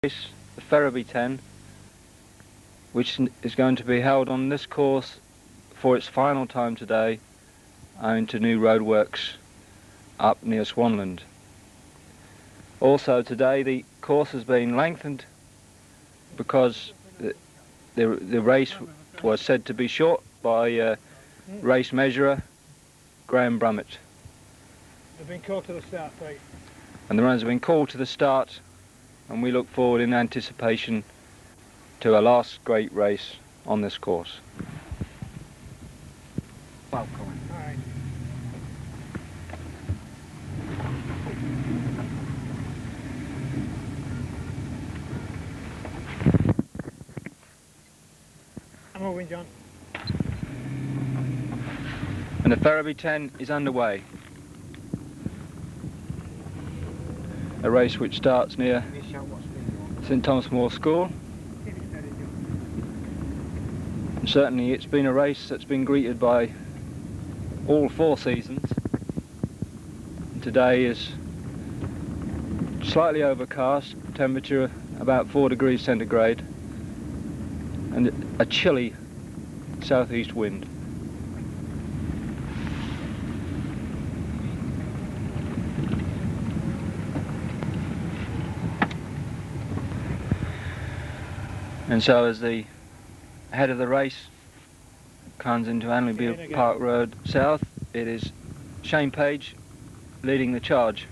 race, the Ferriby 10, which is going to be held on this course for its final time today, owing to new roadworks up near Swanland. Also today the course has been lengthened because the race was said to be short by race measurer Graham Brummett. They've been called to the start, Pete. And the runners have been called to the start, and we look forward in anticipation to our last great race on this course. Welcome. All right. I'm moving, John. And the Ferriby 10 is underway. A race which starts near St Thomas More School. And certainly it's been a race that's been greeted by all four seasons. And today is slightly overcast, temperature about 4 degrees centigrade, and a chilly southeast wind. And so as the head of the race comes into Analby Park Road South, it is Shane Page leading the charge.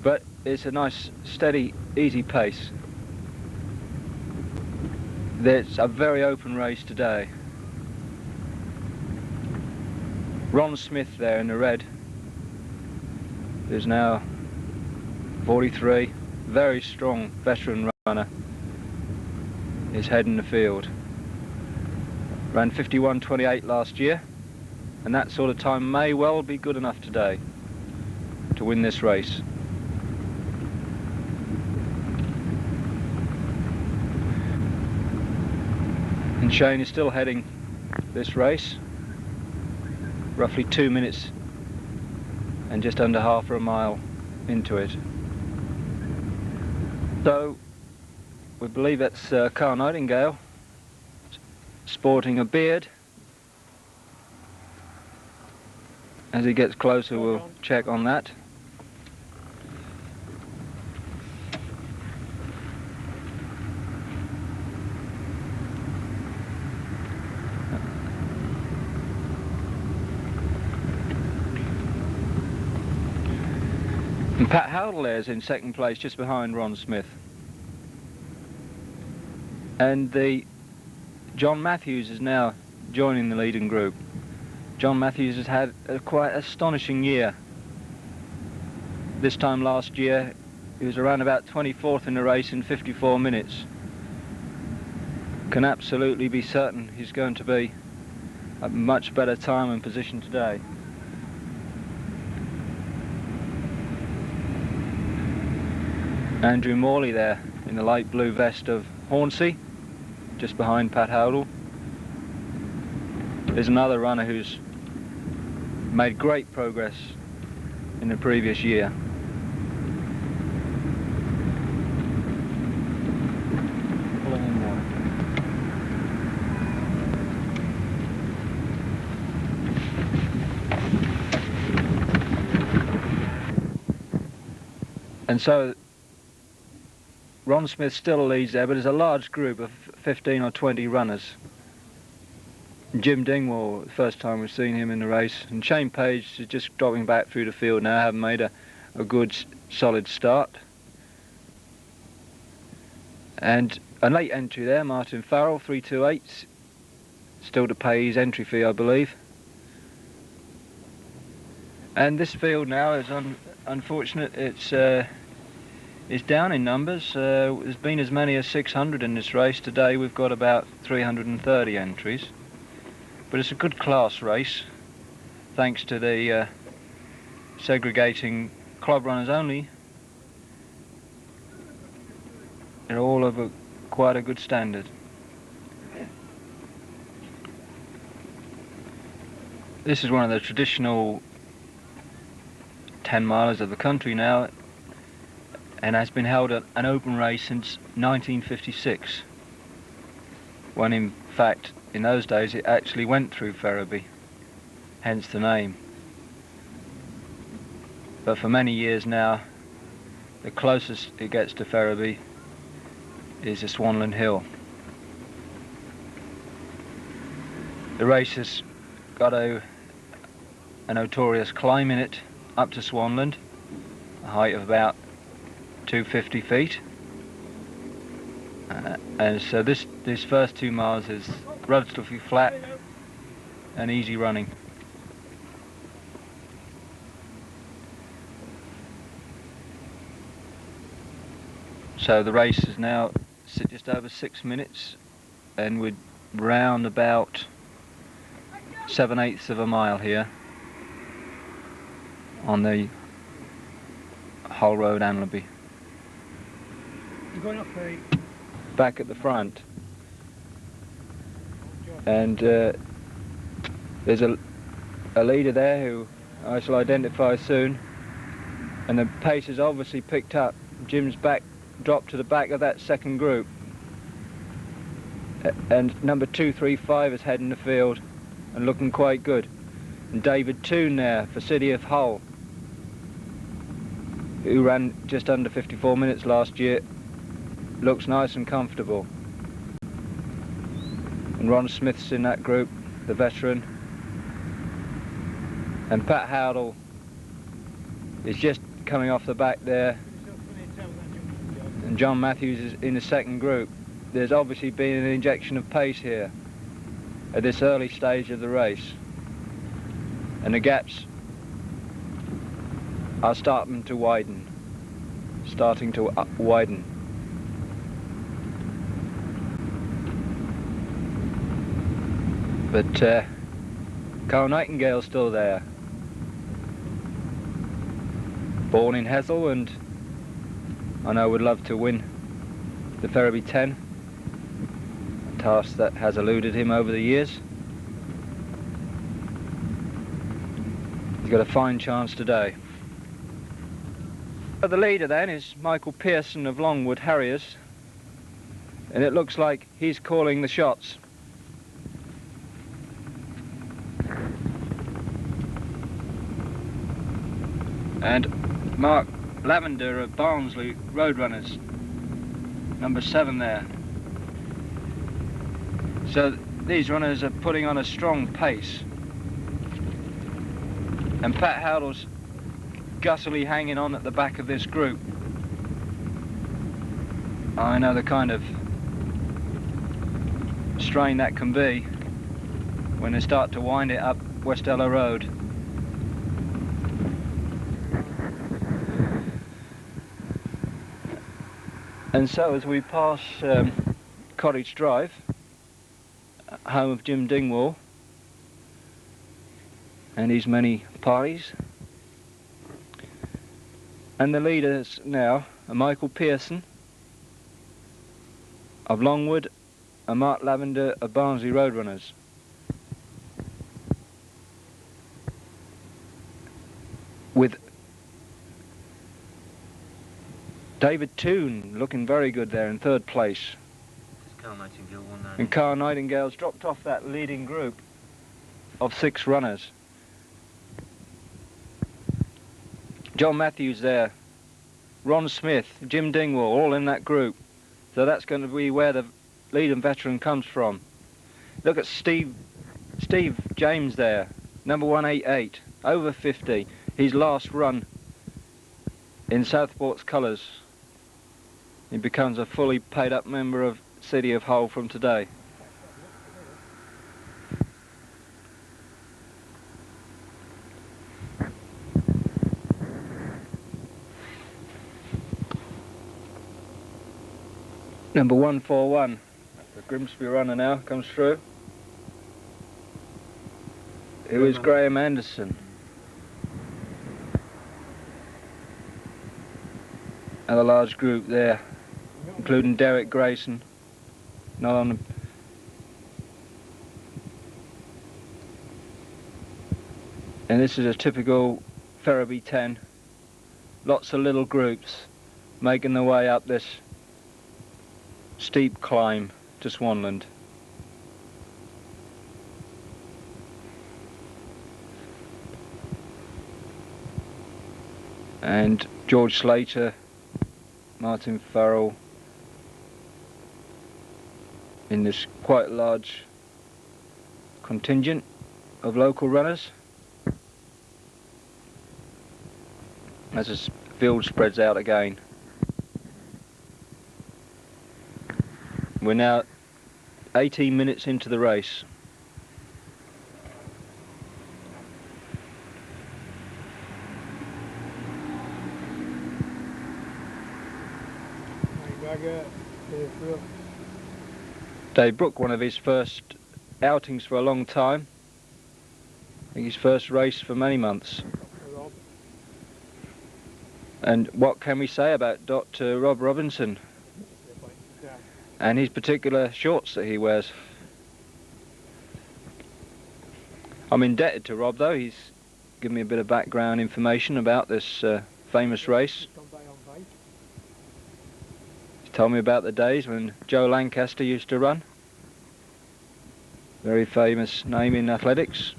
But it's a nice, steady, easy pace. It's a very open race today. Ron Smith there in the red is now 43, very strong veteran runner, is heading the field. Ran 51.28 last year, and that sort of time may well be good enough today to win this race. And Shane is still heading this race, roughly 2 minutes and just under half a mile into it. So we believe it's Carl Nightingale, sporting a beard. As he gets closer we'll check on that. And Pat Howdle there is in second place, just behind Ron Smith. And John Matthews is now joining the leading group. John Matthews has had a quite astonishing year. This time last year he was around about 24th in the race in 54 minutes. Can absolutely be certain he's going to be a much better time and position today. Andrew Morley there in the light blue vest of Hornsey, just behind Pat Howdle. There's another runner who's made great progress in the previous year. Pulling in more. And so Ron Smith still leads there, but there's a large group of 15 or 20 runners. Jim Dingwall, the first time we've seen him in the race, and Shane Page is just dropping back through the field now, having made a good solid start. And a late entry there, Martin Farrell, 328, still to pay his entry fee I believe. And this field now is unfortunate, it's down in numbers. There's been as many as 600 in this race. Today we've got about 330 entries. But it's a good class race, thanks to the segregating club runners only. They're all of quite a good standard. This is one of the traditional 10 milers of the country now. and has been held at an open race since 1956, when in fact in those days it actually went through Ferriby, hence the name. But for many years now, the closest it gets to Ferriby is the Swanland Hill. The race has got a notorious climb in it up to Swanland, a height of about 250 feet. And so this first 2 miles is relatively flat and easy running. So the race is now just over 6 minutes, and we're round about 7/8 of a mile here on the Hull Road, Analby. You're going up the... Back at the front, and there's a leader there who I shall identify soon, and the pace is obviously picked up. Jim's back dropped to the back of that second group, and number 235 is heading the field and looking quite good. And David Toon there for City of Hull, who ran just under 54 minutes last year, looks nice and comfortable. And Ron Smith's in that group, the veteran. And Pat Howdle is just coming off the back there. And John Matthews is in the second group. There's obviously been an injection of pace here at this early stage of the race. And the gaps are starting to widen. But Carl Nightingale's still there. Born in Hethel, and I know would love to win the Ferriby 10, a task that has eluded him over the years. He's got a fine chance today. The leader then is Michael Pearson of Longwood Harriers, and it looks like he's calling the shots. And Mark Lavender of Barnsley Roadrunners, number 7 there. So these runners are putting on a strong pace, and Pat Howdle's gussily hanging on at the back of this group. I know the kind of strain that can be when they start to wind it up Westella Road. And so as we pass Cottage Drive, home of Jim Dingwall and his many parties, and the leaders now are Michael Pearson of Longwood and Mark Lavender of Barnsley Roadrunners. With David Toon looking very good there in 3rd place. And Carl Nightingale's dropped off that leading group of 6 runners. John Matthews there, Ron Smith, Jim Dingwall, all in that group. So that's going to be where the leading veteran comes from. Look at Steve James there, number 188, over 50. His last run in Southport's colours. He becomes a fully paid up member of City of Hull from today. Number 141, the Grimsby runner now comes through. Who is Graham Anderson. And a large group there, including Derek Grayson, not on the... And this is a typical Ferriby 10. Lots of little groups, making their way up this steep climb to Swanland. And George Slater, Martin Farrell in this quite large contingent of local runners as the field spreads out again. We're now 18 minutes into the race. Dave Brooke, one of his first outings for a long time. I think his first race for many months. And what can we say about Dr. Rob Robinson and his particular shorts that he wears? I'm indebted to Rob though. He's given me a bit of background information about this famous race. He's told me about the days when Joe Lancaster used to run. Very famous name in athletics.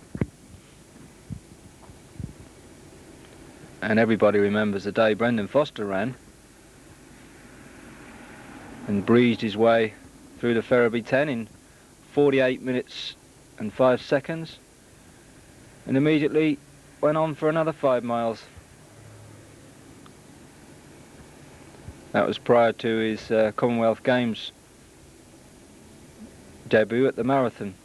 And everybody remembers the day Brendan Foster ran and breezed his way through the Ferriby 10 in 48 minutes and 5 seconds and immediately went on for another 5 miles. That was prior to his Commonwealth Games debut at the marathon.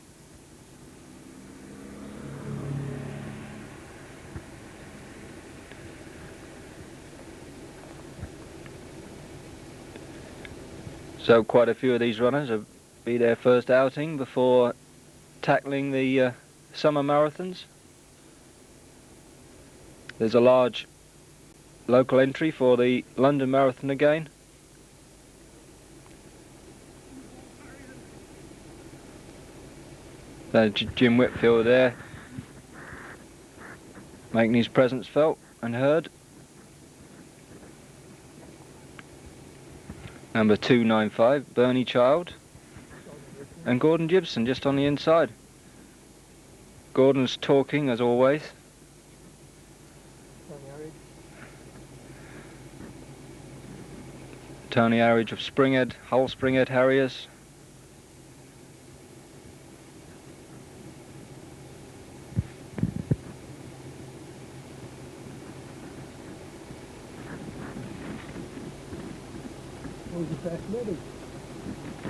So quite a few of these runners will be their first outing before tackling the summer marathons. There's a large local entry for the London Marathon again. Jim Whitfield there, making his presence felt and heard. Number 295, Bernie Child, and Gordon Gibson just on the inside. Gordon's talking as always. Tony Arridge of Springhead, Hull Springhead Harriers.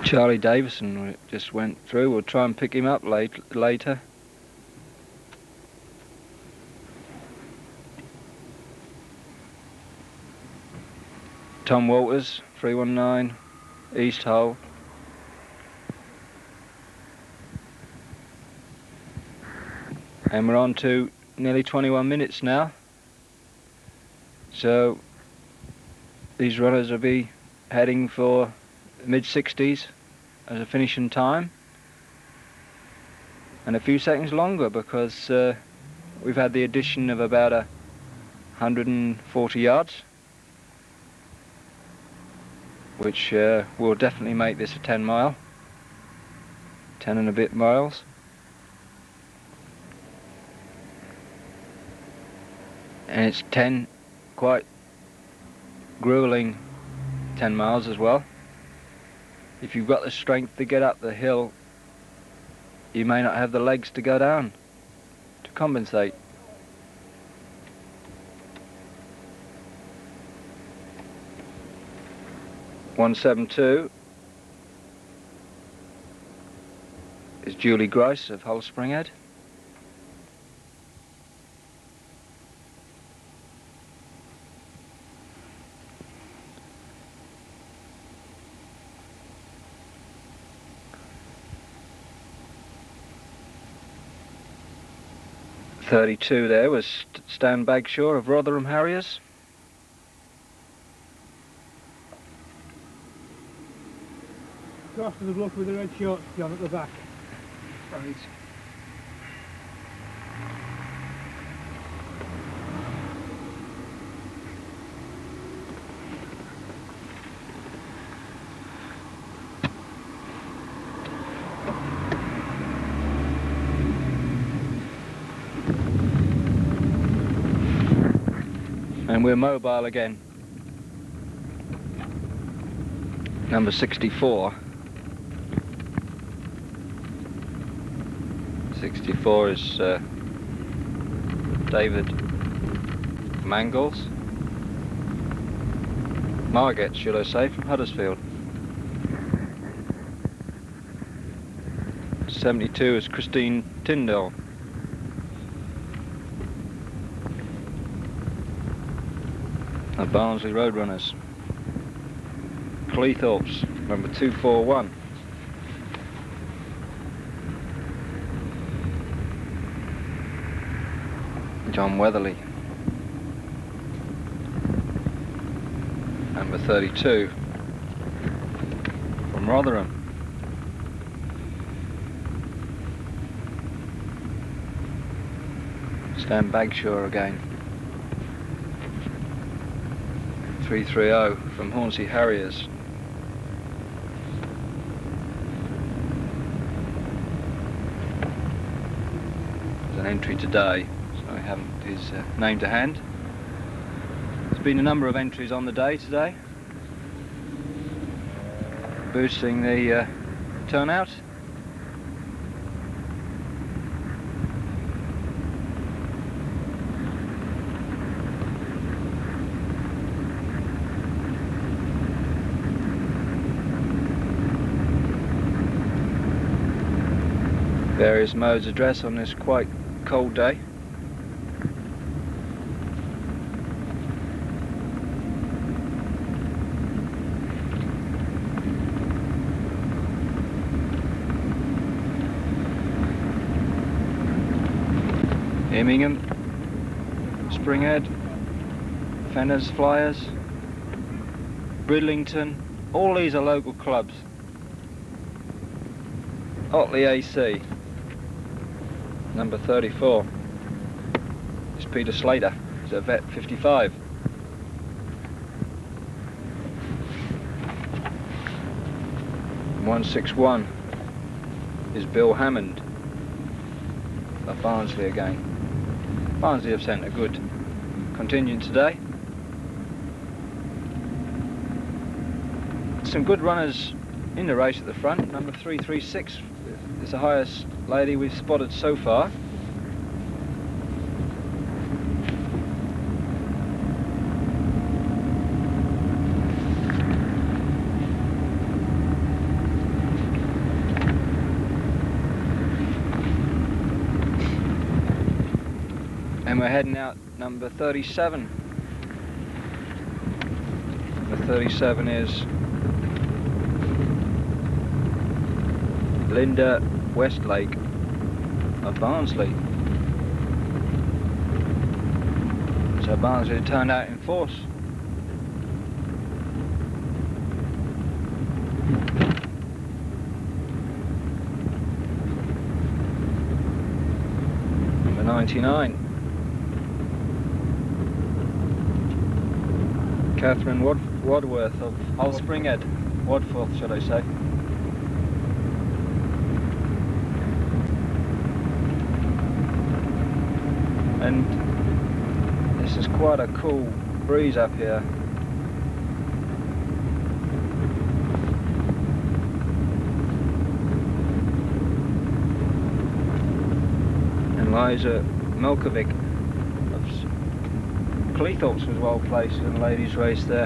Charlie Davison just went through. We'll try and pick him up later. Tom Walters, 319, East Hull. And we're on to nearly 21 minutes now. So these runners will be heading for mid-60s as a finishing time. And a few seconds longer because we've had the addition of about 140 yards. Which will definitely make this a 10 mile, 10 and a bit miles. And it's 10 quite grueling 10 miles as well. If you've got the strength to get up the hill, you may not have the legs to go down to compensate. .172 is Julie Grice of Hull Springhead. .32 there was Stan Bagshaw of Rotherham Harriers. Go after the bloke with the red shorts, John, at the back. Right. And we're mobile again. Number 64. 64 is David Mangles. Margate, should I say, from Huddersfield. 72 is Christine Tyndall. The Barnsley Roadrunners. Cleethorpes, number 241. John Weatherly, number 32, from Rotherham. Stan Bagshaw again, 330 from Hornsey Harriers. There's an entry today. I haven't his name to hand. There's been a number of entries on the day today, boosting the turnout. Various modes of dress on this quite cold day. Immingham, Springhead, Fenners Flyers, Bridlington, all these are local clubs. Otley AC, number 34, is Peter Slater, he's a vet 55. And 161 is Bill Hammond, of Barnsley again. Barnsley have sent a good contingent today. Some good runners in the race at the front. Number 336 is the highest lady we've spotted so far. And we're heading out number 37. Number 37 is Linda Westlake of Barnsley. So Barnsley turned out in force. Number 99. Catherine Wadworth of Hull Springhead, Wadforth should I say. And this is quite a cool breeze up here. And Liza Milkovic Cleethorpes was well placed in the ladies' race there.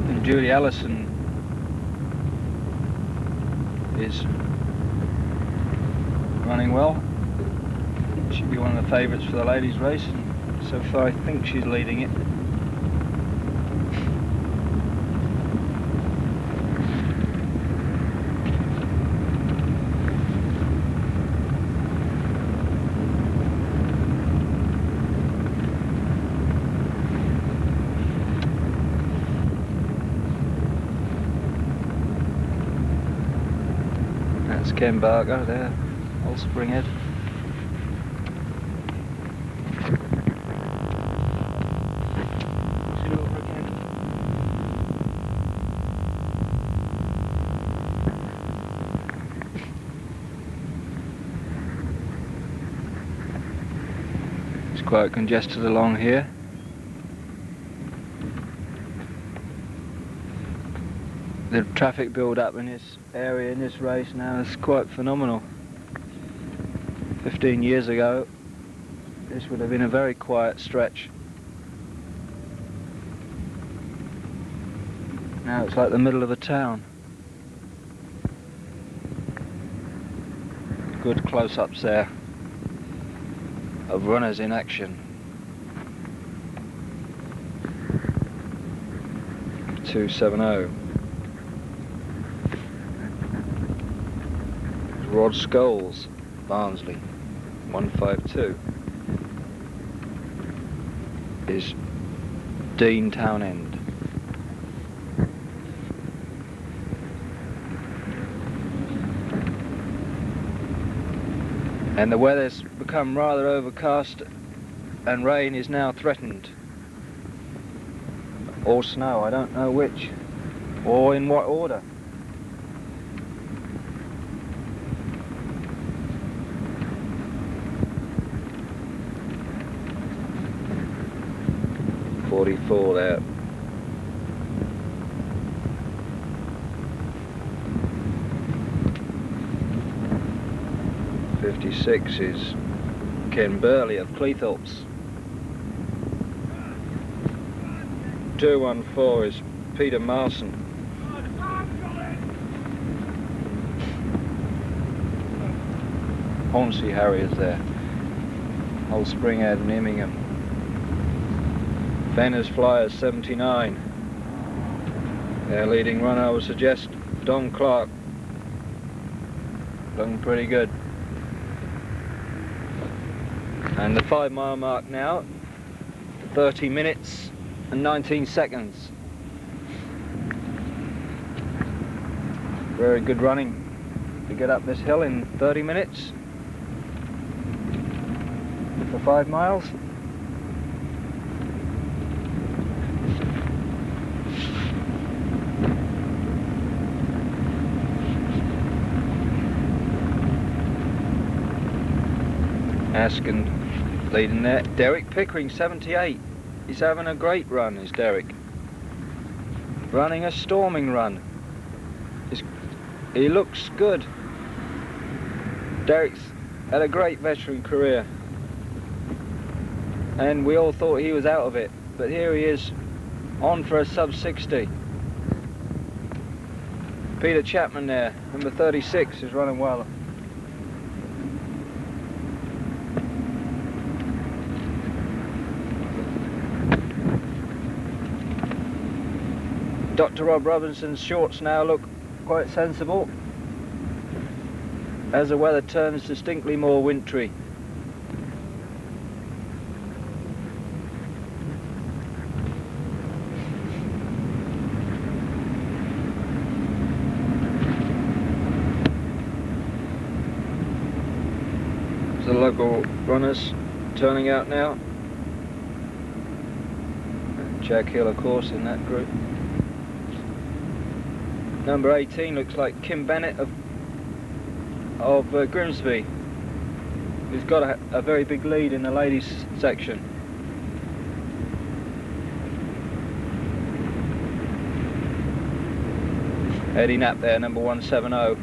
And Julie Allison is running well. Should be one of the favourites for the ladies' race, and so far I think she's leading it. Ken Barker there, Old Springhead. Push it over again. It's quite congested along here. The traffic build up in this area in this race now is quite phenomenal. 15 years ago this would have been a very quiet stretch. Now it's like the middle of a town. Good close-ups there of runners in action. 270. Rod Scholes, Barnsley, 152. Is Dean Townend. And the weather's become rather overcast and rain is now threatened. Or snow, I don't know which, or in what order. .44 there. .56 is Ken Burley of Cleethorpes. 214 is Peter Marson. Hornsey Harriers there. Old Springhead and Immingham. Fenner's Flyers 79. Their leading runner, I would suggest, Don Clark. Looking pretty good. And the 5 mile mark now, 30 minutes and 19 seconds. Very good running to get up this hill in 30 minutes for 5 miles. Askin leading there. Derek Pickering, 78. He's having a great run, is Derek. Running a storming run. He looks good. Derek's had a great veteran career. And we all thought he was out of it. But here he is, on for a sub-60. Peter Chapman there, number 36, is running well. Dr. Rob Robinson's shorts now look quite sensible as the weather turns distinctly more wintry. The local runners turning out now. Jack Hill, of course, in that group. Number 18 looks like Kim Bennett of Grimsby, who's got a very big lead in the ladies section. Eddie Knapp there, number 170,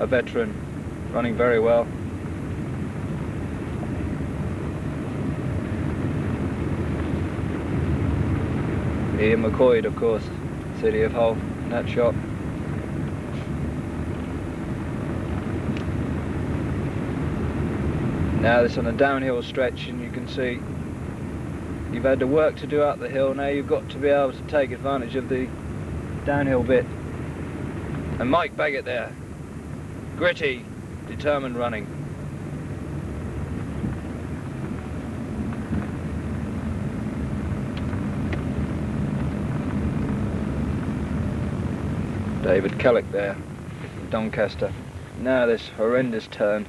a veteran, running very well. Ian McCoy, of course, City of Hull, in that shot. Now this on a downhill stretch, and you can see you've had the work to do up the hill. Now you've got to be able to take advantage of the downhill bit. And Mike Baggett there, gritty, determined running. David Kellick there, Doncaster, Now this horrendous turn,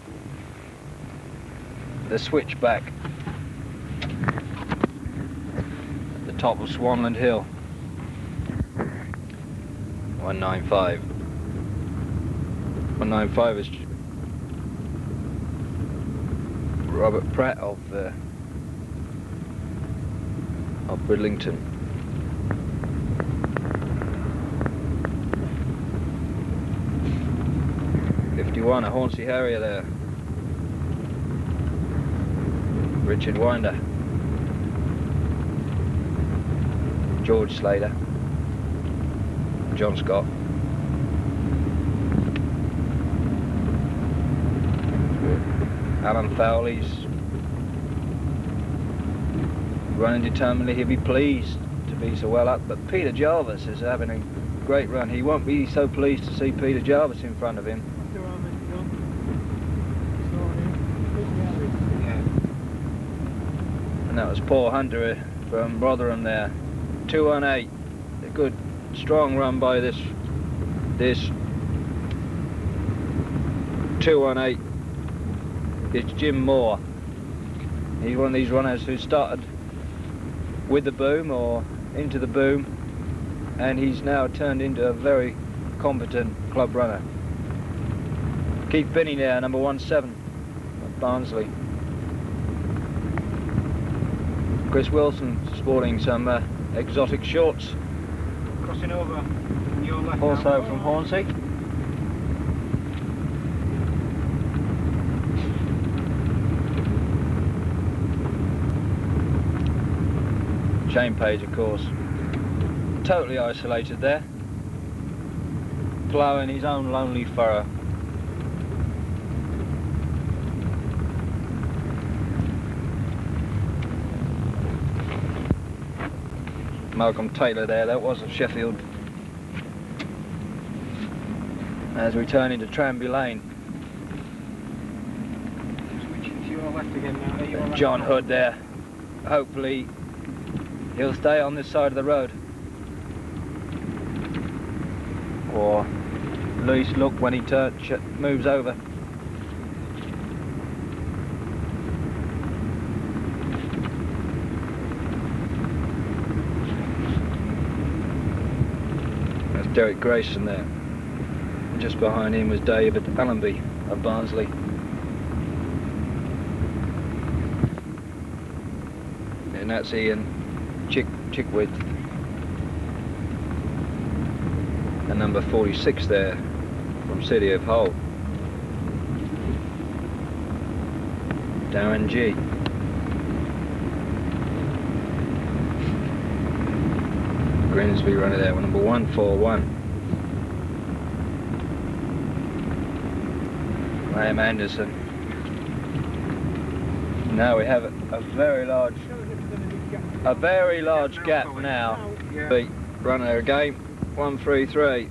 the switchback at the top of Swanland Hill. 195. 195 is Robert Pratt of Bridlington. A Hornsey Harrier there. Richard Winder. George Slater. John Scott. Alan Fowley's running determinedly. He'll be pleased to be so well up, but Peter Jarvis is having a great run. He won't be so pleased to see Peter Jarvis in front of him. And that was Paul Hunter from Rotherham there. 218. A good strong run by this 218. It's Jim Moore. He's one of these runners who started with the boom or into the boom, and he's now turned into a very competent club runner. Keith Binney there, number 17 at Barnsley. Chris Wilson sporting some exotic shorts. Crossing over on your left. Also now. from Hornsey. Shane Page, of course, totally isolated there, ploughing his own lonely furrow. Malcolm Taylor there, that was of Sheffield. As we turn into Tranby Lane. Switching to your left again now. Your left. John Hood there. Hopefully he'll stay on this side of the road. Or at least look when he moves over. Derek Grayson there. Just behind him was David Analby of Barnsley. And that's Ian Chickwith. And number 46 there from City of Hull. Darren G. Grimsby runner there, number 141. Graham Anderson. Now we have a very large gap now. Beat runner again, 133.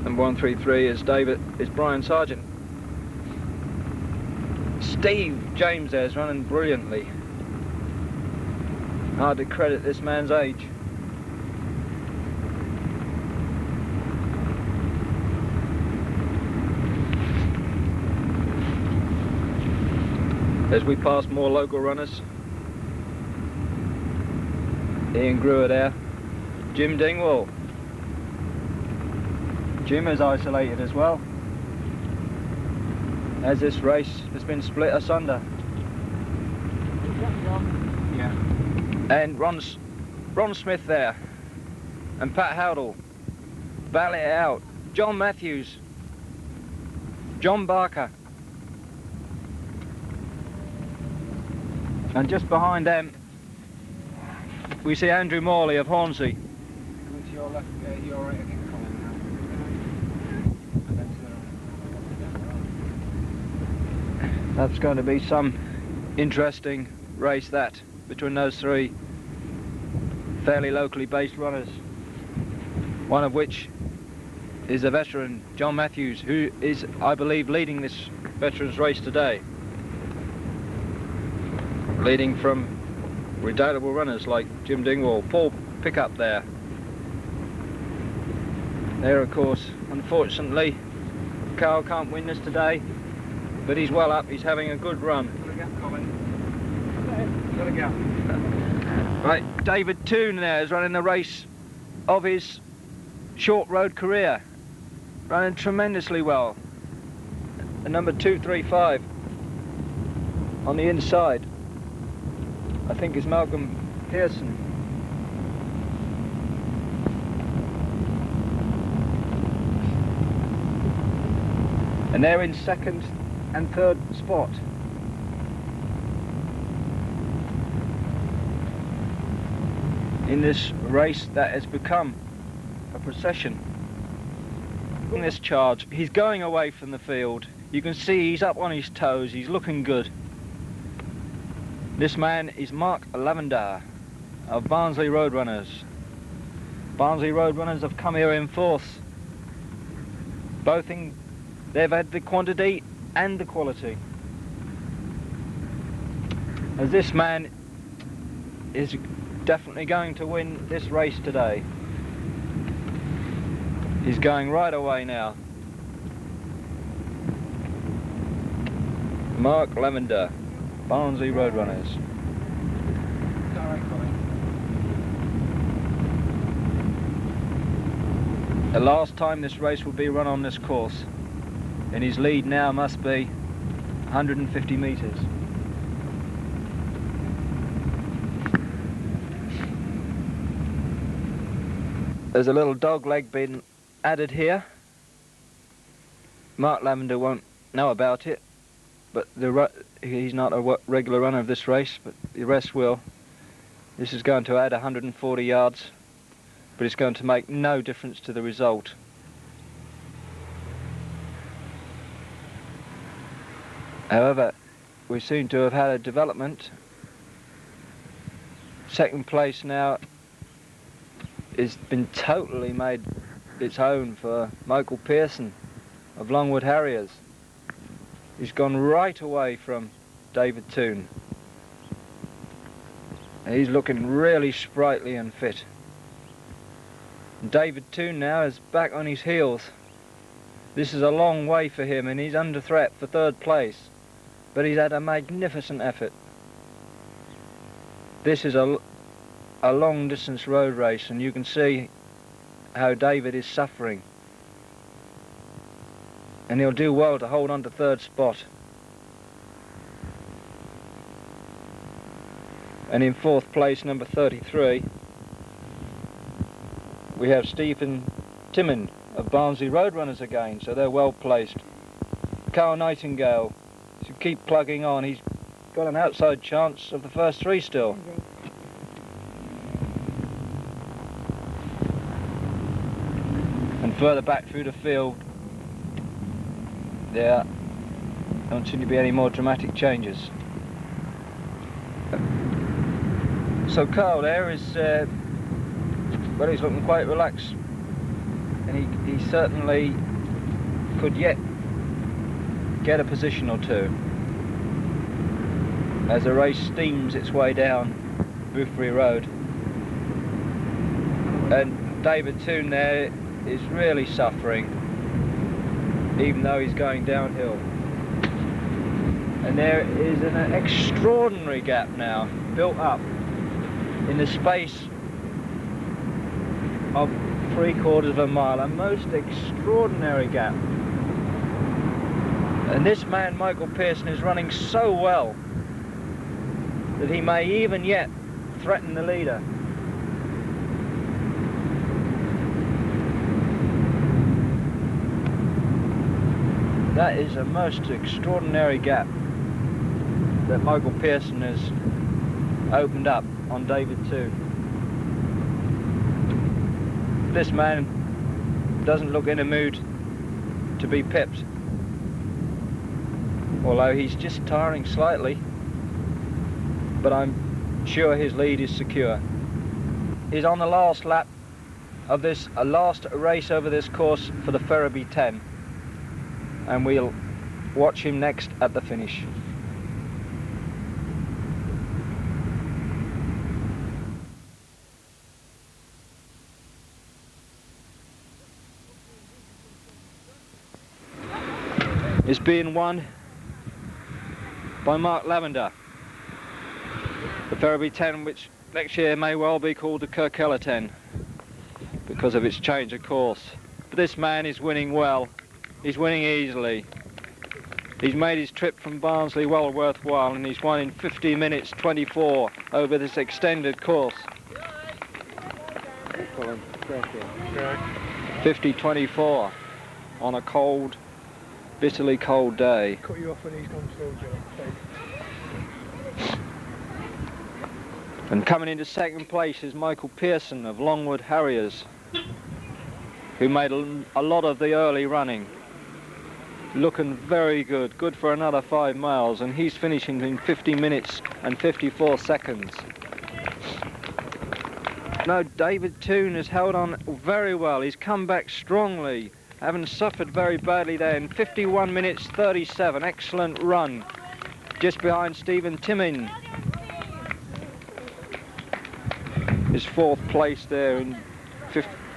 And 133 is Brian Sargent. Steve James there is running brilliantly. Hard to credit this man's age. As we pass more local runners, Ian Greer there, Jim Dingwall. Jim is isolated as well, as this race has been split asunder. Yeah. And Ron Smith there, and Pat Howdall, battle it out. John Matthews, John Barker, and just behind them we see Andrew Morley of Hornsey. Coming to your left, your right again, Colin now. That's going to be some interesting race, that, between those three fairly locally based runners, one of which is a veteran, John Matthews, who is, I believe, leading this veterans race today, leading from redoubtable runners like Jim Dingwall. Paul Pickup there, of course, unfortunately Carl can't win this today, but he's well up, he's having a good run. Got a gap. Right, David Toon there is running the race of his short road career. Running tremendously well. The number 235 on the inside, I think, is Malcolm Pearson. And they're in second and third spot. In this race that has become a procession. In this charge, he's going away from the field. You can see he's up on his toes, he's looking good. This man is Mark Lavender of Barnsley Roadrunners. Barnsley Roadrunners have come here in fourth. They've had the quantity and the quality. As this man is definitely going to win this race today. He's going right away now. Mark Lavender, Barnsley Roadrunners. The last time this race will be run on this course, and his lead now must be 150 metres. There's a little dog leg being added here. Mark Lavender won't know about it, but he's not a regular runner of this race, but the rest will. This is going to add 140 yards, but it's going to make no difference to the result. However, we seem to have had a development. Second place now has been totally made its own for Michael Pearson of Longwood Harriers. He's gone right away from David Toon. He's looking really sprightly and fit. David Toon now is back on his heels. This is a long way for him and he's under threat for third place, but he's had a magnificent effort. This is a long distance road race and you can see how David is suffering, and he'll do well to hold on to third spot. And in fourth place, number 33, we have Stephen Timmon of Barnsley Roadrunners again, so they're well placed. Carl Nightingale should keep plugging on. He's got an outside chance of the first three still. And further back through the field, there don't seem to be any more dramatic changes. So Carl there is, well, he's looking quite relaxed, and he certainly could yet get a position or two as the race steams its way down Boothbury Road. And David Toon there is really suffering, even though he's going downhill. And there is an extraordinary gap now built up in the space of 3/4 of a mile, a most extraordinary gap. And this man, Michael Pearson, is running so well that he may even yet threaten the leader. That is a most extraordinary gap that Michael Pearson has opened up on David Toon. This man doesn't look in a mood to be pipped, although he's just tiring slightly, but I'm sure his lead is secure. He's on the last lap of this last race over this course for the Ferriby 10, and we'll watch him next at the finish. is being won by Mark Lavender. The Ferriby 10, which next year may well be called the Kirkella 10 because of its change of course. But this man is winning well. He's winning easily. He's made his trip from Barnsley well worthwhile, and he's won in 50 minutes 24 over this extended course. 50-24 on a cold, bitterly cold day. Cut you off when he's gone through, John. And coming into second place is Michael Pearson of Longwood Harriers, who made a lot of the early running. Looking very good, good for another 5 miles, and he's finishing in 50 minutes and 54 seconds. No, David Toon has held on very well. He's come back strongly, having suffered very badly there in 51 minutes 37. Excellent run. Just behind Stephen Timmin. His 4th place there in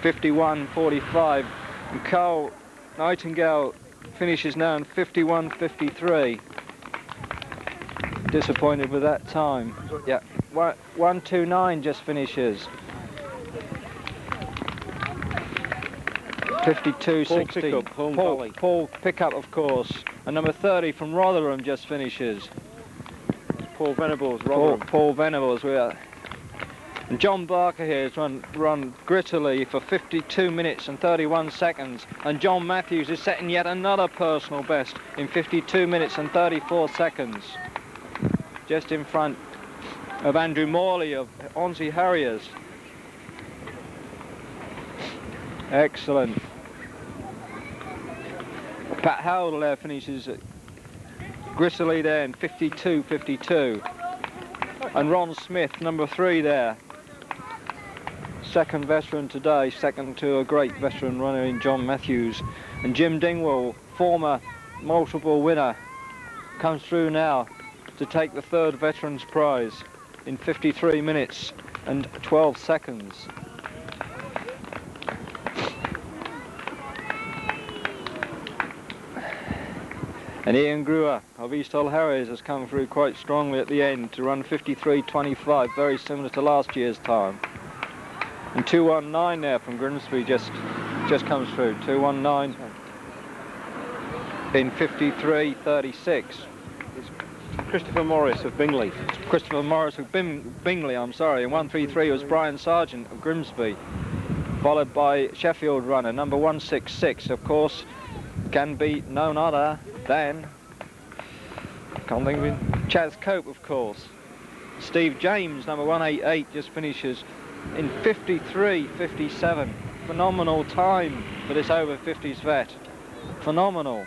51.45. And Carl Nightingale finishes now in 51.53. Disappointed with that time. Yeah, 1:29 just finishes. 52.16. Paul Pickup, of course. And number 30 from Rotherham just finishes. Paul Venables, Rotherham. Paul Venables. And John Barker here has run grittily for 52 minutes and 31 seconds. And John Matthews is setting yet another personal best in 52 minutes and 34 seconds. Just in front of Andrew Morley of Onsey Harriers. Excellent. Pat Howell there finishes grittily there in 52.52. And Ron Smith, number 3 there. Second veteran today, second to a great veteran runner in John Matthews. And Jim Dingwall, former multiple winner, comes through now to take the 3rd Veterans Prize in 53 minutes and 12 seconds. And Ian Greer of East Hull Harriers has come through quite strongly at the end to run 53.25, very similar to last year's time. And 2:19 there from Grimsby just comes through. 2:19 in 53.36. It's Christopher Morris of Bingley. Christopher Morris of Bingley, I'm sorry. And 1:33 was Brian Sargent of Grimsby, followed by Sheffield runner number 166, of course, can be none other than, can't think of him, Chaz Cope, of course. Steve James, number 188, just finishes in 53.57. Phenomenal time for this over 50s vet. Phenomenal.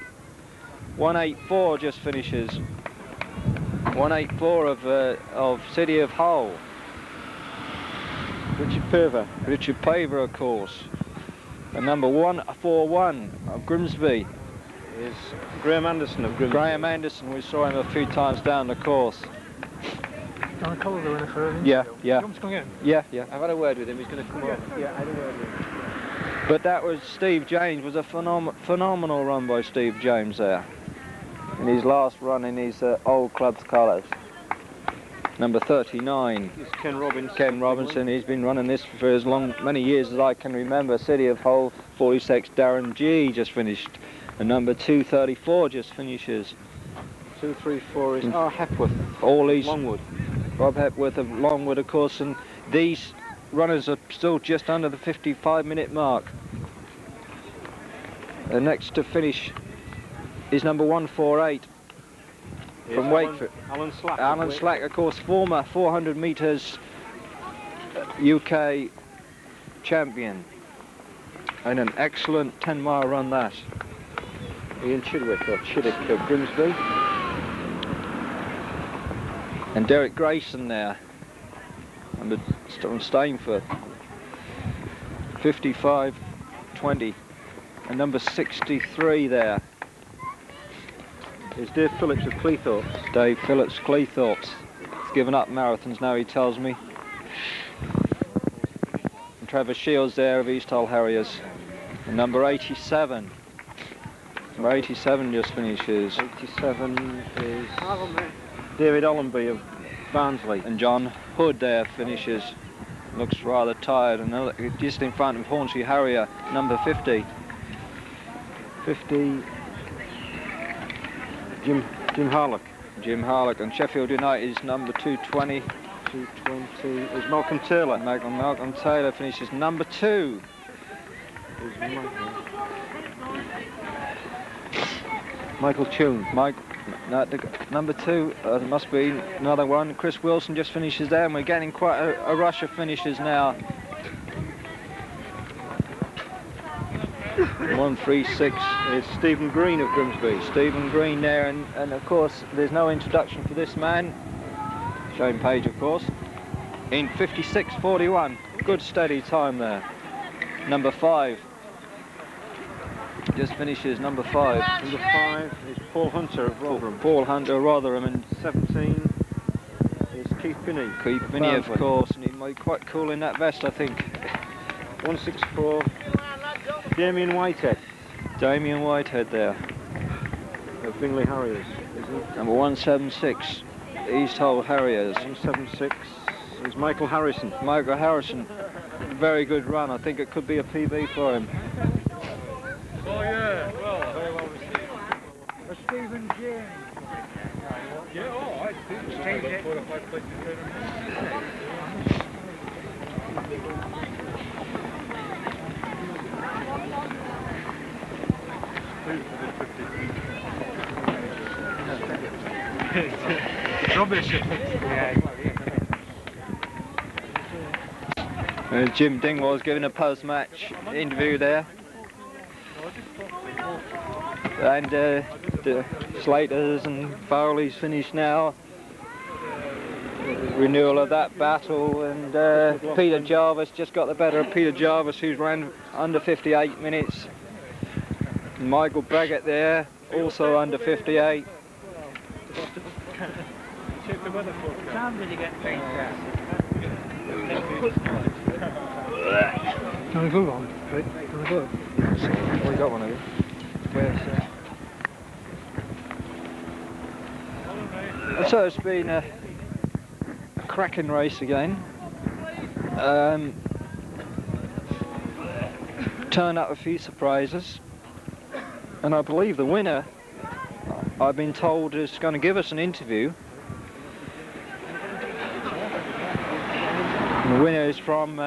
184 just finishes. 184 of City of Hull. Richard Paver, of course. And number 141 of Grimsby is Graham Anderson of Grimsby. Graham Anderson, we saw him a few times down the course. Can I call the winner for him? Yeah. You want to come again? Yeah. I've had a word with him, he's going to come up. Yeah, I had a word with him. But that was Steve James, was a phenomenal run by Steve James there. In his last run in his old club's colours. Number 39. It's Ken Robinson. Ken Robinson, he's been running this for as many years as I can remember. City of Hull, 46, Darren G just finished. And number 234 just finishes. 234 is Hepworth. All these, Longwood. Rob Hepworth of Longwood, of course, and these runners are still just under the 55-minute mark. The next to finish is number 148 from Wakefield. Alan Slack. Alan Slack, of course, former 400 metres UK champion. And an excellent 10-mile run that. Ian Chidwick of Chidwick of Grimsby. And Derek Grayson there, from Stainford, 55.20. And number 63 there is Dave Phillips of Cleethorpes. Dave Phillips, Cleethorpes. He's given up marathons now, he tells me. And Trevor Shields there of East Hull Harriers. And number 87 Number 87 just finishes. 87 is David Analby of Barnsley. And John Hood there finishes. Looks rather tired. And just in front of Hornsey Harrier, number 50. 50, Jim Harlock. Jim Harlock. And Sheffield United's number 220. 220 is Malcolm Taylor. Malcolm Taylor finishes number 2. Michael Tune. Number 2, there must be another one. Chris Wilson just finishes there, and we're getting quite a rush of finishes now. 136 is Stephen Green of Grimsby. Stephen Green there, and of course there's no introduction for this man. Shane Page, of course. In 56.41, good steady time there. Number 5. Just finishes number 5. Number 5 is Paul Hunter of Rotherham. Paul Hunter of Rotherham, and 17 is Keith Binney. Keith Binney, of course, and he might be quite cool in that vest, I think. 164, Damien Whitehead. Damien Whitehead there. Of Bingley Harriers, isn't it? Number 176, East Hull Harriers. 176 is Michael Harrison. Michael Harrison, very good run. I think it could be a PB for him. Oh yeah, well, very well received. Stephen James. Yeah, all right. Stephen James. Rubbish. Jim Dingwall's giving a post-match interview there. And the Slaters and Fowley's finished now. Renewal of that battle, and Peter Jarvis just got the better of Peter Jarvis, who's ran under 58 minutes. Michael Baggett there, also under 58. Time did he get paint out? Can I go on? Can I go? Oh, we got one of you. So it's been a cracking race again. Turn up a few surprises, and I believe the winner, I've been told, is going to give us an interview. And the winner is from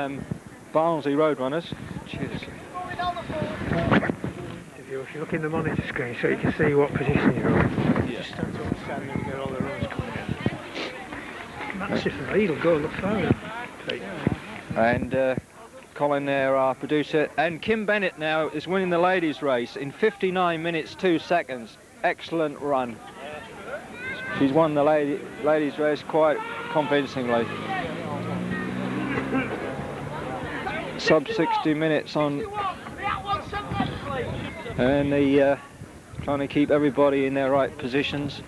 Barnsley Roadrunners. Cheers. If you look in the monitor screen so you can see what position you're on. Yeah. Just stand to understand and get all the runs coming in. Massive, he'll go look far. And Colin there, our producer, and Kim Bennett now is winning the ladies race in 59 minutes 2 seconds. Excellent run. She's won the ladies race quite convincingly. Sub 60 minutes on, and the trying to keep everybody in their right positions.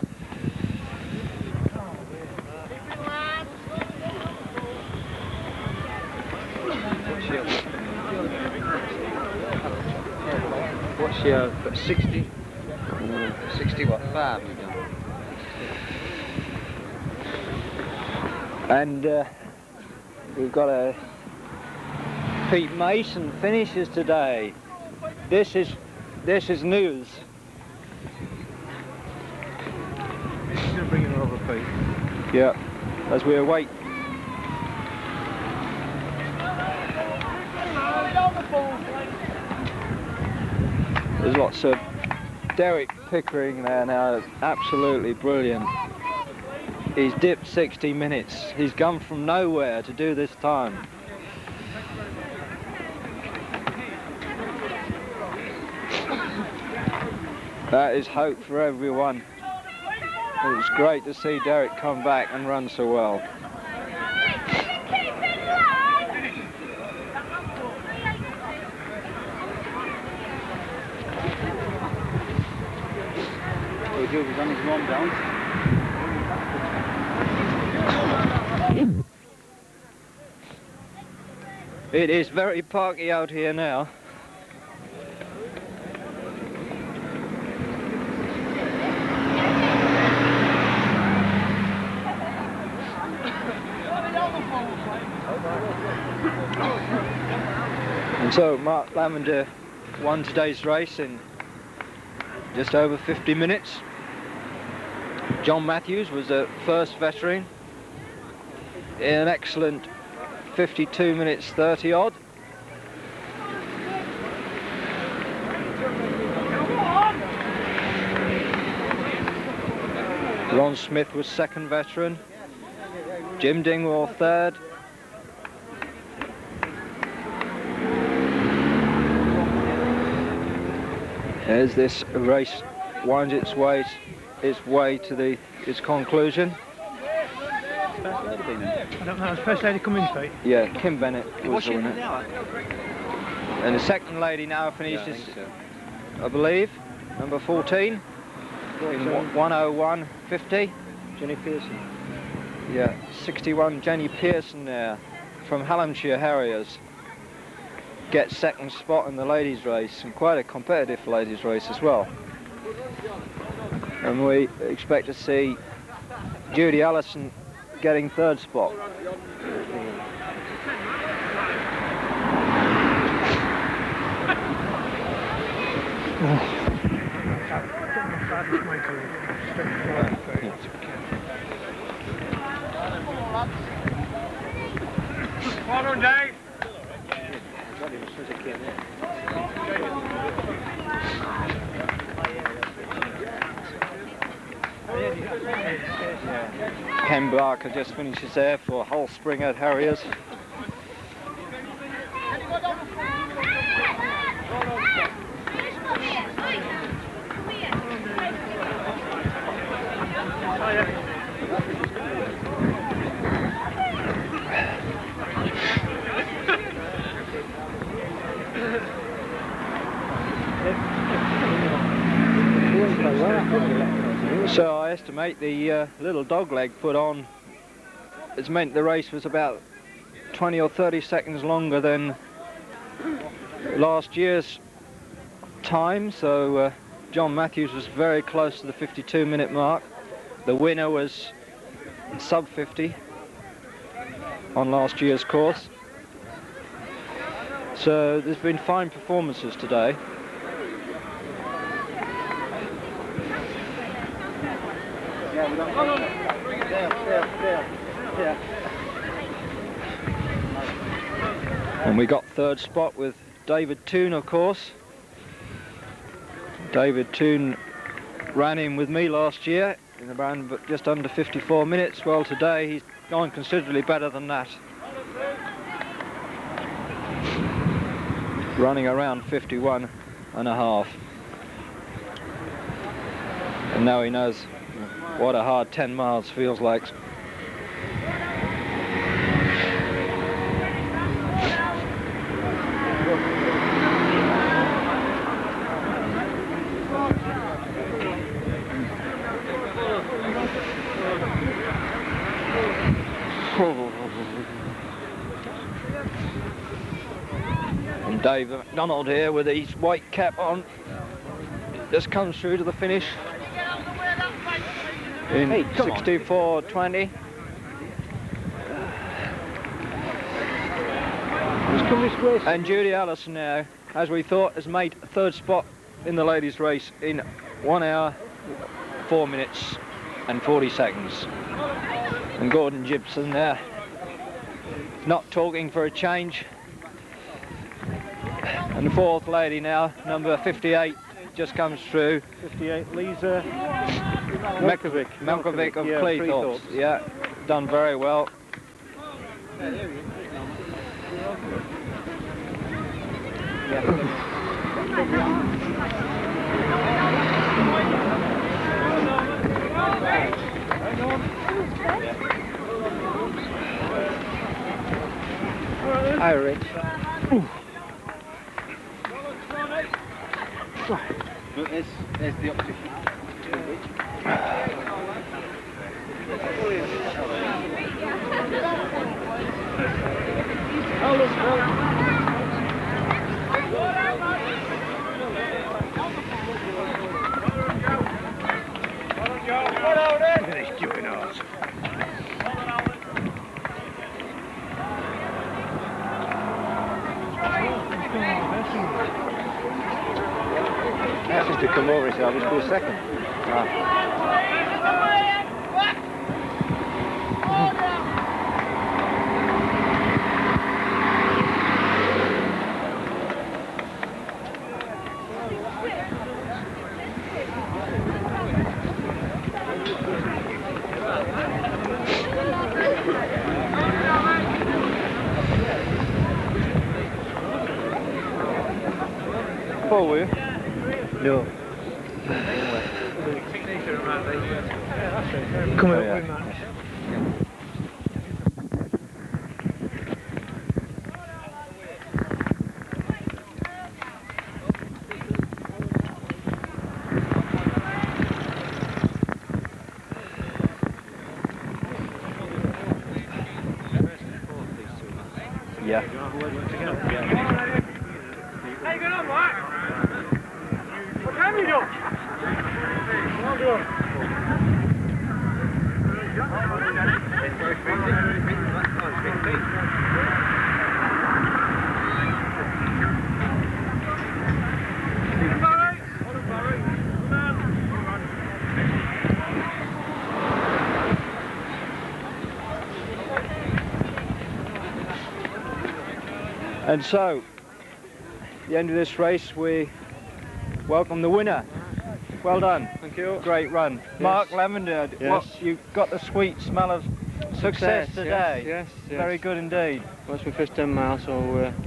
What's your 60? 60 what? 5. And we've got a Pete Mason finishes today. This is news. He's going to bring it over, Pete. Yeah, as we await. There's lots of Derek Pickering there now, absolutely brilliant. He's dipped 60 minutes. He's come from nowhere to do this time. That is hope for everyone. It was great to see Derek come back and run so well. He's on his warm down. It is very parky out here now. And so Mark Lavender won today's race in just over 50 minutes. John Matthews was the first veteran in an excellent 52 minutes 30 odd. Ron Smith was second veteran. Jim Dingwall third. As this race winds its way to its conclusion. I don't know, has first lady come in, Pete? Yeah, Kim Bennett was the winner. And the second lady now finishes, I believe, number 14, in 1:01:50. Jenny Pearson. Yeah, 61 Jenny Pearson there from Hallamshire Harriers gets second spot in the ladies' race, and quite a competitive ladies' race as well. And we expect to see Judy Allison getting third spot. Well done, Dave. Ken Barker just finishes there for Hull Springhead Harriers. So I estimate the little dog leg put on has meant the race was about 20 or 30 seconds longer than last year's time. So John Matthews was very close to the 52-minute mark. The winner was sub 50 on last year's course. So there's been fine performances today. And we got third spot with David Toon, of course. David Toon ran in with me last year in around just under 54 minutes. Well, today he's gone considerably better than that, running around 51 and a half. And now he knows what a hard 10 miles feels like. And Dave McDonald here with his white cap on just comes through to the finish in 64:20. And Judy Allison now, as we thought, has made a third spot in the ladies' race in 1 hour, 4 minutes and 40 seconds. And Gordon Gibson there, not talking for a change. And the fourth lady now, number 58, just comes through. 58, Lisa Malkovic of yeah, Cleethorpes. Yeah, done very well. Hi, Rich. Look, there's the opposition. Look at these juvenils. to come over, he said, I'll just be a second. Paul, were you? No. Come Oh, on, yeah. man. Yeah. How you going on, Mark? What time are you doing? Well done. And so, at the end of this race, we welcome the winner. Well done. Thank you. Great run. Mark Lavender, Yes. you got the sweet smell of success today. Yes. Very good indeed. Well, it's my first 10 miles, so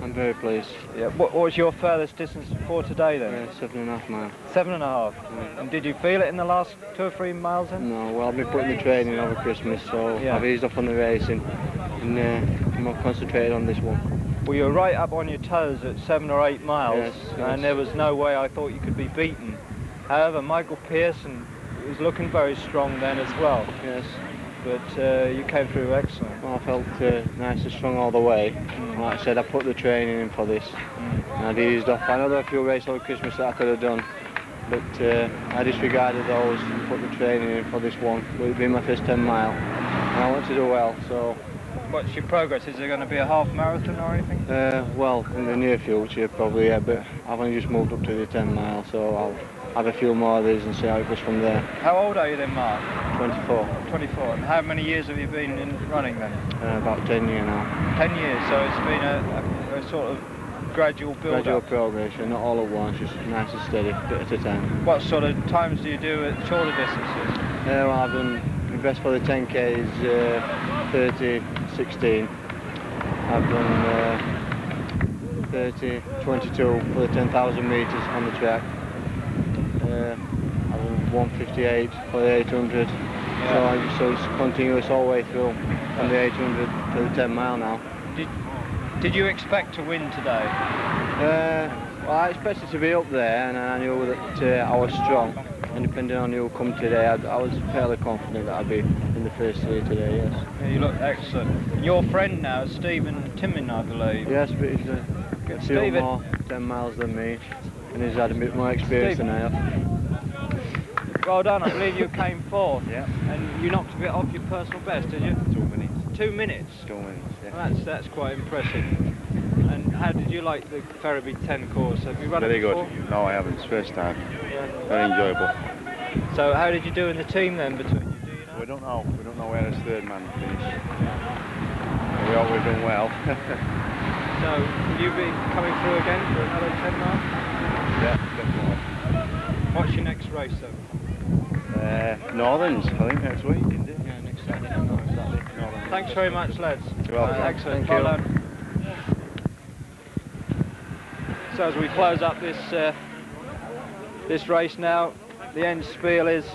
I'm very pleased. Yeah. What was your furthest distance for today then? 7.5 miles. 7.5. And did you feel it in the last 2 or 3 miles then? No, well, I've been putting the training over Christmas, so Yeah. I've eased off on the racing and I'm more concentrated on this one. Well, you were right up on your toes at 7 or 8 miles, Yes, yes. and there was no way I thought you could be beaten. However, Michael Pearson was looking very strong then as well, Yes. but you came through excellent. Well, I felt nice and strong all the way. Like I said, I put the training in for this, and I'd eased off. I know there were a few races over Christmas that I could have done, but I disregarded those and put the training in for this one. It would be my first 10 mile, and I want to do well, so... What's your progress? Is there going to be a half marathon or anything? Well, in the near future, probably, yeah, but I've only just moved up to the 10 mile, so I'll have a few more of these and see how it goes from there. How old are you then, Mark? 24, 24. And how many years have you been in running then? about 10 years now. 10 years, so it's been a sort of gradual build-up. Gradual progress, not all at once, just nice and steady, bit at a time. What sort of times do you do at shorter distances? Well, I've done my best for the 10k is 30:16. I've done 30:22 for the 10,000 metres on the track. I've done 1:58 for the 800. Yeah. So it's continuous all the way through from the 800 to the 10 mile now. Did you expect to win today? Well, I expected to be up there, and I knew that I was strong. And depending on who come today, I was fairly confident that I'd be in the first 3 today, yes. Yeah, you look excellent. Your friend now, Stephen Timmin, I believe. Yes, but he's a few Stephen. more 10 miles than me, and he's had a bit more experience than I have. Well done, I believe you came fourth. Yeah. And you knocked a bit off your personal best, did you? 2 minutes. 2 minutes? 2 minutes, yeah. Well, that's quite impressive. And how did you like the Ferriby 10 course? Have you run Very it before? good. No, I haven't. It's first time. Yeah. Very enjoyable. So how did you do in the team then between you? Do you know? We don't know. We don't know where his third man finished. We hope we've done well. So will you be coming through again for another 10 miles? Yeah, definitely. What's your next race though? Northerns, I think next week, isn't it? Yeah, next Saturday. Northern. Thanks very much, lads. You're welcome. Excellent. Thank Well you. done. So as we close up this race now, the end spiel is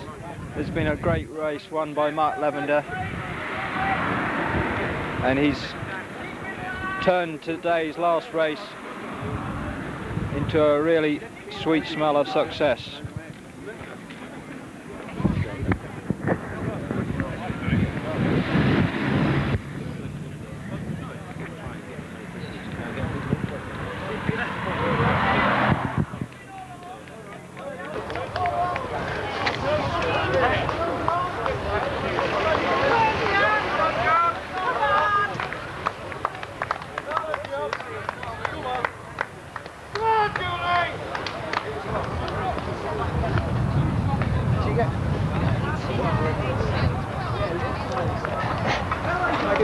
there's been a great race won by Mark Lavender, and he's turned today's last race into a really sweet smell of success.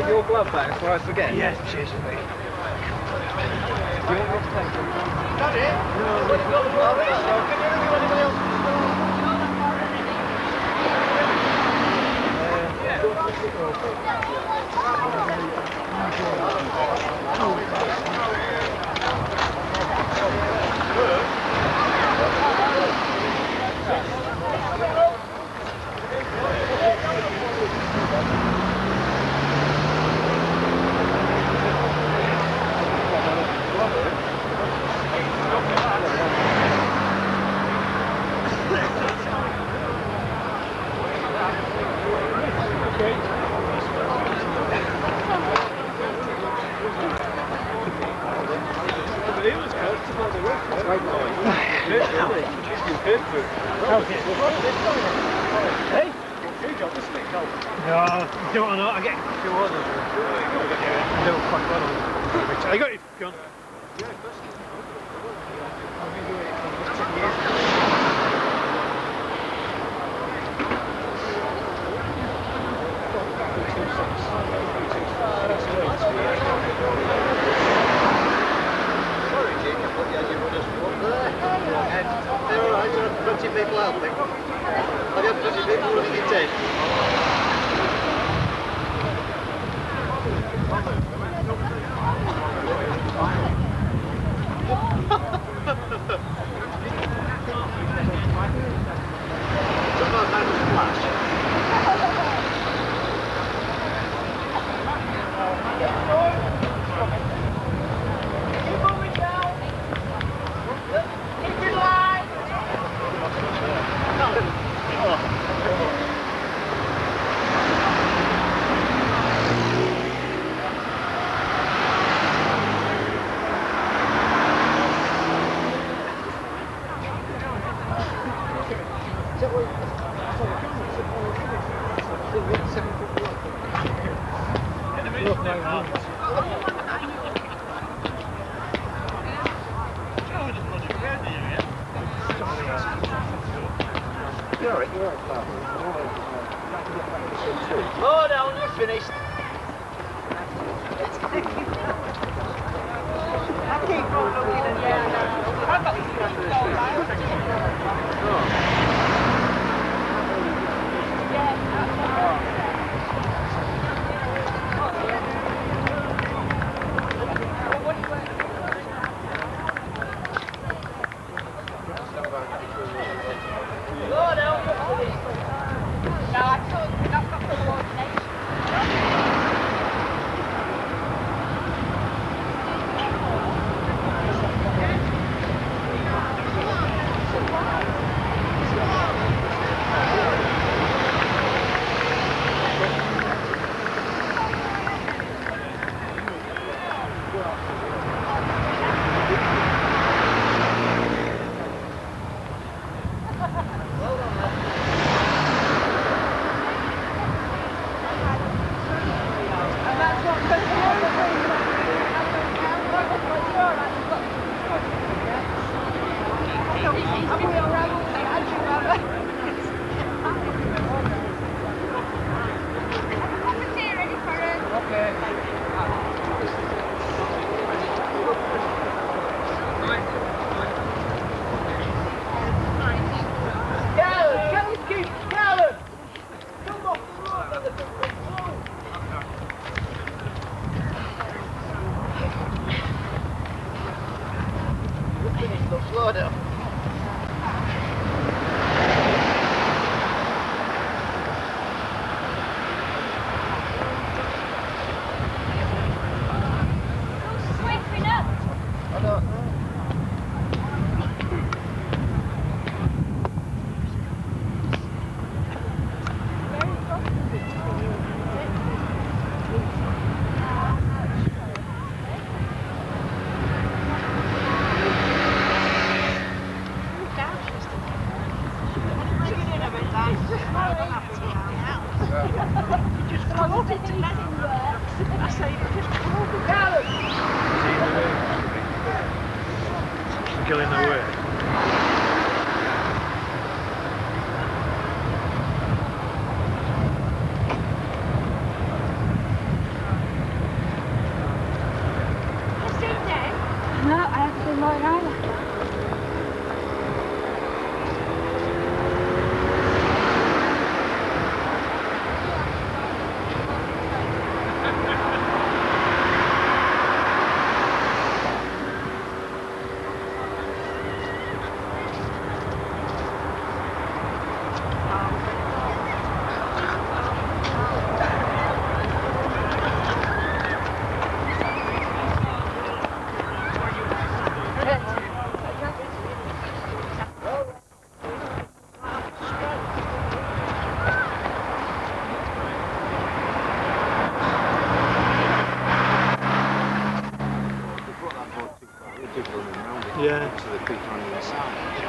take your glove back before I forget? Yes, cheers, mate. Do you want me to take them? Got it? No, we've got the glove. Can you do anybody else? No, do it or not, I get two others. Do it quite well. I got your gun. Sorry, Jim, I thought you had your runners up there. They're alright, there are plenty of people helping. Have you had plenty of people running your team? Sometimes that was flash. Slow down, you're finished. Slow down, you're finished. No, I told you, not got the coordination. Slow down. I don't know. Still in the way. Yeah. to the people on the inside.